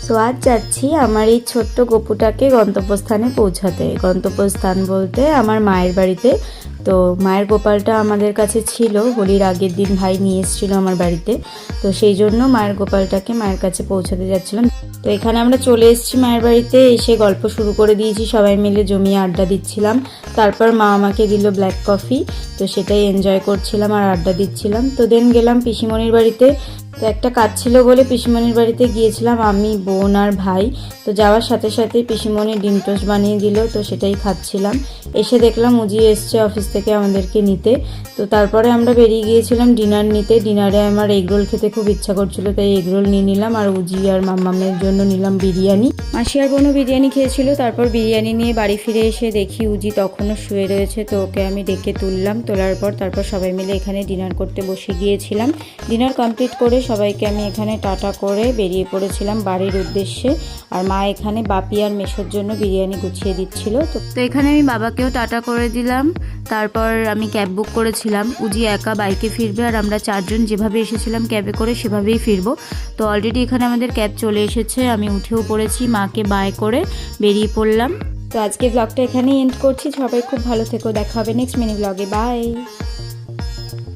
So আজ যাচ্ছি আমার এই ছোট্ট গপুটাকে গন্তব্যস্থানে পৌঁছাতে। গন্তব্যস্থান বলতে আমার মায়ের বাড়িতে। তো মায়ের গোপালটা আমাদের কাছে ছিল, হোলির আগের দিন ভাই নিয়ে এসেছিলো আমার বাড়িতে। তো সেই জন্য মায়ের গোপালটাকে মায়ের কাছে পৌঁছাতে যাচ্ছিলাম। তো এখানে আমরা চলে এসেছি মায়ের বাড়িতে, এসে গল্প শুরু করে দিয়েছি, সবাই মিলে জমিয়ে আড্ডা দিচ্ছিলাম। তারপর মা আমাকে দিল ব্ল্যাক কফি, তো সেটাই এনজয় করছিলাম আর আড্ডা দিচ্ছিলাম। তো দেন গেলাম পিসিমণির বাড়িতে। তো একটা কাজ ছিল বলে পিসিমণির বাড়িতে গিয়েছিলাম আমি, বোন আর ভাই। তো যাওয়ার সাথে সাথেই পিসিমণি ডিম টোস্ট বানিয়ে দিল, তো সেটাই খাচ্ছিলাম। এসে দেখলাম উজি এসছে অফিস থেকে আমাদেরকে নিতে। তো তারপরে আমরা বেরিয়ে গিয়েছিলাম ডিনার নিতে। ডিনারে আমার এগরোল খেতে খুব ইচ্ছা করছিল, তাই এগরোল নিয়ে নিলাম। আর উজি আর মাম্মামের জন্য নিলাম বিরিয়ানি। মাসি আর বোনও বিরিয়ানি খেয়েছিল। তারপর বিরিয়ানি নিয়ে বাড়ি ফিরে এসে দেখি উজি তখনও শুয়ে রয়েছে। তো ওকে আমি ডেকে তুললাম। তোলার পর তারপর সবাই মিলে এখানে ডিনার করতে বসে গিয়েছিলাম। ডিনার কমপ্লিট করে সবাইকে আমি এখানে টাটা করে বেরিয়ে পড়েছিলাম বাড়ির উদ্দেশ্যে। আর মা এখানে বাপি আর মেশোর জন্য বিরিয়ানি গুছিয়ে দিচ্ছিল। তো এখানে আমি বাবাকেও টাটা করে দিলাম। তারপর আমি ক্যাব বুক করেছিলাম। উজি একা বাইকে ফিরবে আর আমরা চারজন যেভাবে এসেছিলাম ক্যাবে করে সেভাবেই ফিরবো। তো অলরেডি এখানে আমাদের ক্যাব চলে এসেছে, আমি উঠেও পড়েছি, মাকে বাই করে বেরিয়ে পড়লাম। তো আজকে ব্লগটা এখানেই এন্ড করছি। সবাই খুব ভালো থেকো, দেখা হবে নেক্সট মিনি ব্লগে। বাই।